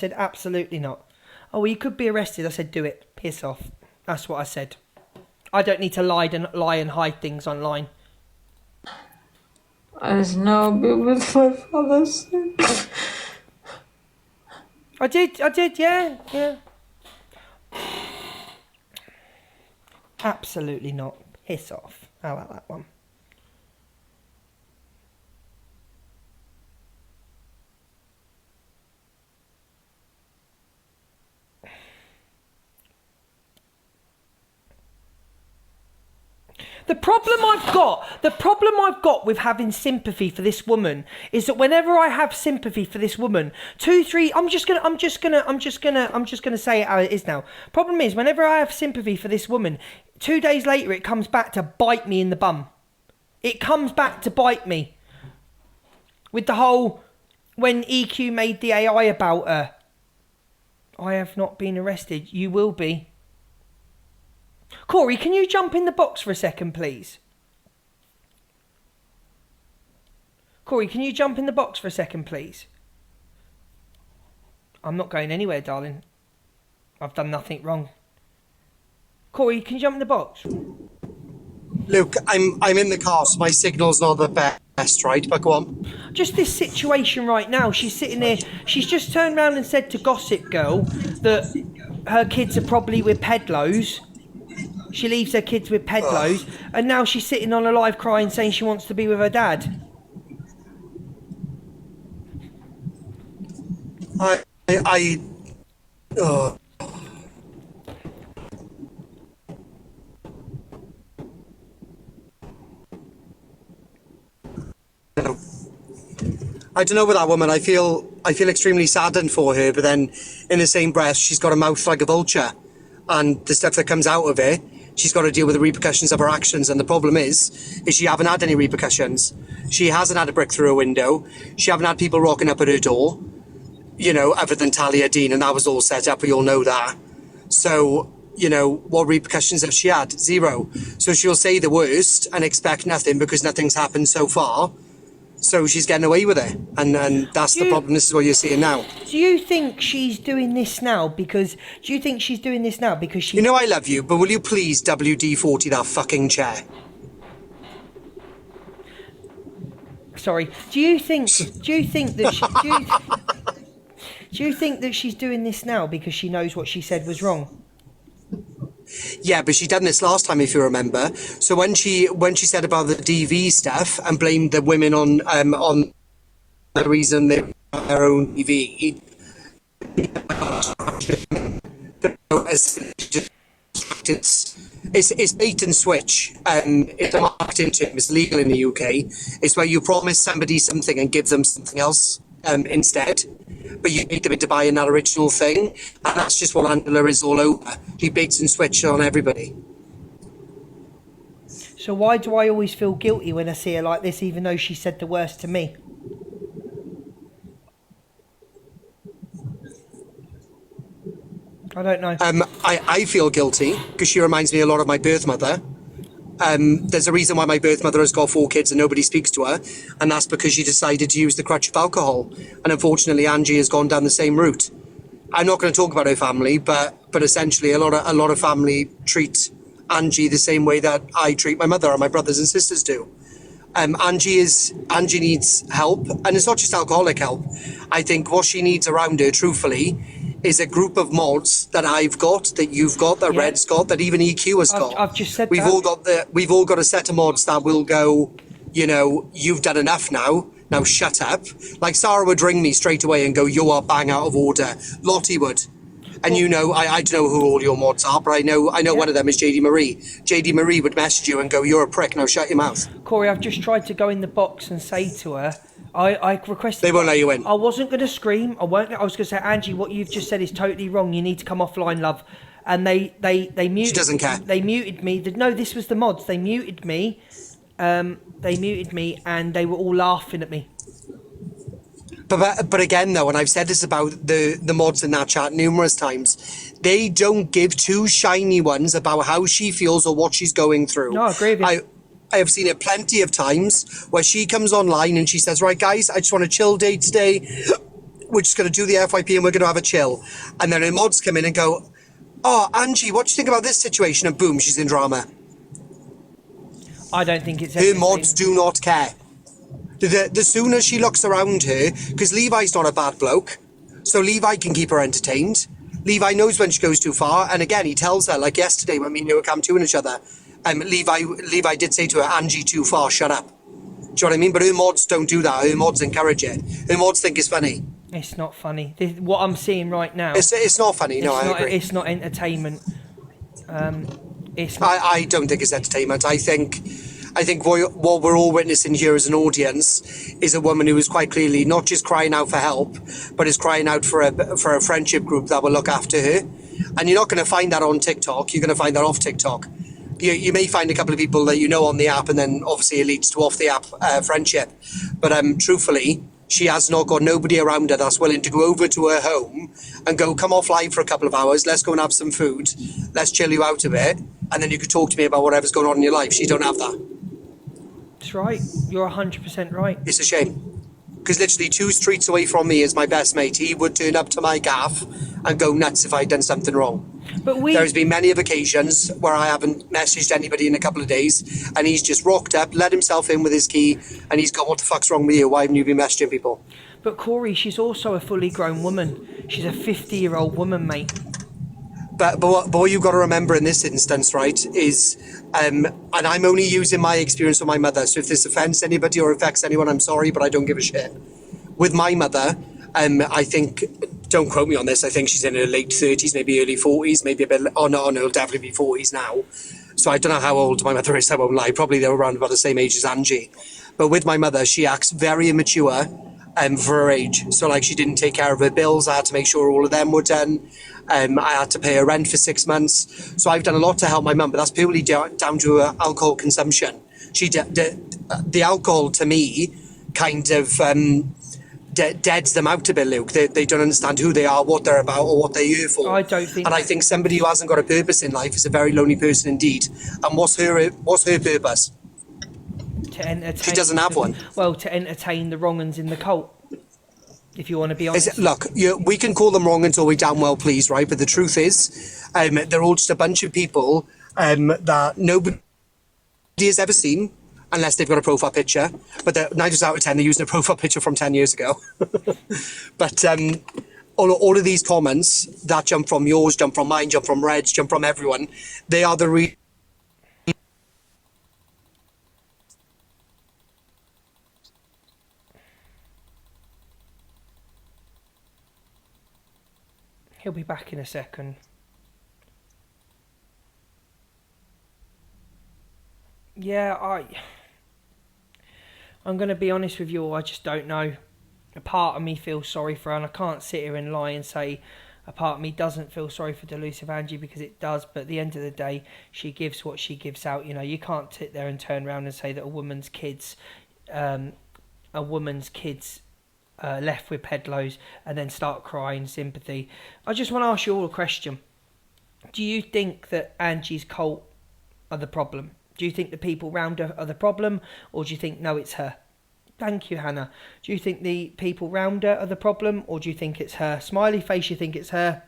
said, absolutely not. Oh, well, you could be arrested. I said, do it. Piss off. That's what I said. I don't need to lie and hide things online. I've now been with my father since. I did, yeah. Absolutely not. Piss off. How about that one? The problem I've got with having sympathy for this woman is that whenever I have sympathy for this woman, I'm just gonna say it how it is now. Problem is, whenever I have sympathy for this woman, 2 days later it comes back to bite me in the bum. It comes back to bite me. With the whole, when EQ made the AI about her, I have not been arrested. You will be. Corey, can you jump in the box for a second, please? Corey, can you jump in the box for a second, please? I'm not going anywhere, darling. I've done nothing wrong. Corey, can you jump in the box? Luke, I'm in the car, so my signal's not the best, right? But go on. Just this situation right now. She's sitting there. She's just turned around and said to Gossip Girl that her kids are probably with pedlos. She leaves her kids with pedlos, and now she's sitting on a live crying saying she wants to be with her dad. I don't know with that woman. I feel extremely saddened for her, but then in the same breath, she's got a mouth like a vulture, and the stuff that comes out of it, she's got to deal with the repercussions of her actions. And the problem is she haven't had any repercussions. She hasn't had a brick through a window. She haven't had people rocking up at her door, you know, other than Talia Dean, and that was all set up. We all know that. So, you know, what repercussions have she had? Zero. So she'll say the worst and expect nothing because nothing's happened so far. So she's getting away with it, and that's the problem. This is what you're seeing now. Do you think she's doing this now because... Do you think she's doing this now because she... You know I love you, but will you please WD-40 that fucking chair? Sorry. Do you think that do you think that she's doing this now because she knows what she said was wrong? Yeah, but she done this last time, if you remember. So when she said about the DV stuff and blamed the women on the reason they have their own DV, it's bait and switch. It's a marketing term. It's legal in the UK. It's where you promise somebody something and give them something else instead. But you make them into buying that original thing, and that's just what Angela is all over. She baits and switches on everybody. So why do I always feel guilty when I see her like this, even though she said the worst to me? I don't know. I feel guilty because she reminds me a lot of my birth mother. There's a reason why my birth mother has got 4 kids and nobody speaks to her, and that's because she decided to use the crutch of alcohol. And unfortunately, Angie has gone down the same route. I'm not going to talk about her family, but essentially, a lot of family treat Angie the same way that I treat my mother and my brothers and sisters do. Angie needs help, and it's not just alcoholic help. I think what she needs around her, truthfully, is a group of mods that I've got, that you've got, that Red's got, that even EQ has got. I've just said we've all got a set of mods that will go, you know, you've done enough now shut up. Like Sarah would ring me straight away and go, you are bang out of order. Lottie would. And you know, I don't know who all your mods are, but I know one of them is JD Marie. JD Marie would message you and go, you're a prick, now shut your mouth. Corey, I've just tried to go in the box and say to her, I requested... They won't let you in. I wasn't going to scream. I was going to say, Angie, what you've just said is totally wrong. You need to come offline, love. And they muted... She doesn't care. They muted me. No, this was the mods. They muted me. And they were all laughing at me. But again, though, and I've said this about the mods in that chat numerous times, they don't give two shiny ones about how she feels or what she's going through. No, I agree with you. I have seen it plenty of times where she comes online and she says, right, guys, I just want a chill day today. we're just going to do the FYP and we're going to have a chill. And then her mods come in and go, oh, Angie, what do you think about this situation? And boom, she's in drama. I don't think it's Her mods do not care. The sooner she looks around her, because Levi's not a bad bloke, so Levi can keep her entertained. Levi knows when she goes too far, and again, he tells her, like yesterday when me and you were camping each other, Levi did say to her, Angie, too far, shut up. Do you know what I mean? But her mods don't do that. Her mods encourage it. Her mods think it's funny. It's not funny. What I'm seeing right now... It's not funny, no, I agree. It's not entertainment. It's not... I don't think it's entertainment. I think what we're all witnessing here as an audience is a woman who is quite clearly not just crying out for help, but is crying out for a friendship group that will look after her. And you're not going to find that on TikTok. You're going to find that off TikTok. You may find a couple of people that you know on the app, and then obviously it leads to off the app friendship. But truthfully, she has not got nobody around her that's willing to go over to her home and go, come off live for a couple of hours, let's go and have some food, let's chill you out a bit, and then you could talk to me about whatever's going on in your life. She don't have that. That's right. You're 100% right. It's a shame. Because literally 2 streets away from me is my best mate. He would turn up to my gaff and go nuts if I'd done something wrong. But There's been many of occasions where I haven't messaged anybody in a couple of days, and he's just rocked up, let himself in with his key, and he's gone, what the fuck's wrong with you? Why haven't you been messaging people? But Corey, she's also a fully grown woman. She's a 50-year-old woman, mate. But what you've got to remember in this instance, right, is, and I'm only using my experience with my mother, so if this offends anybody or affects anyone, I'm sorry, but I don't give a shit. With my mother, I think, don't quote me on this, I think she's in her late 30s, maybe early 40s, maybe a bit, no, it'll definitely be 40s now. So I don't know how old my mother is, I won't lie, probably they're around about the same age as Angie. But with my mother, she acts very immature for her age. So like she didn't take care of her bills, I had to make sure all of them were done. I had to pay her rent for 6 months. So I've done a lot to help my mum, but that's purely down to her alcohol consumption. The alcohol to me kind of deads them out a bit, Luke. They don't understand who they are, what they're about, or what they're here for. I don't think. And I think somebody who hasn't got a purpose in life is a very lonely person indeed. And what's her purpose? To entertain. She doesn't have one. Well, to entertain the wrong uns in the cult. If you want to be honest. Look, we can call them wrong until we damn well please, right? But the truth is, they're all just a bunch of people that nobody has ever seen, unless they've got a profile picture. But 9 times out of 10, they're using a profile picture from 10 years ago. But all of these comments that jump from yours, jump from mine, jump from Red's, jump from everyone, they are the He'll be back in a second. Yeah, I'm going to be honest with you, I just don't know. A part of me feels sorry for her, and I can't sit here and lie and say a part of me doesn't feel sorry for Delusive Angie, because it does, but at the end of the day, she gives what she gives out. You know, you can't sit there and turn around and say that a woman's kids left with pedlos and then start crying sympathy. I just want to ask you all a question. Do you think that Angie's cult are the problem? Do you think the people around her are the problem, or do you think no, it's her? Thank you, Hannah. Do you think the people around her are the problem, or do you think it's her? Smiley face, you think it's her?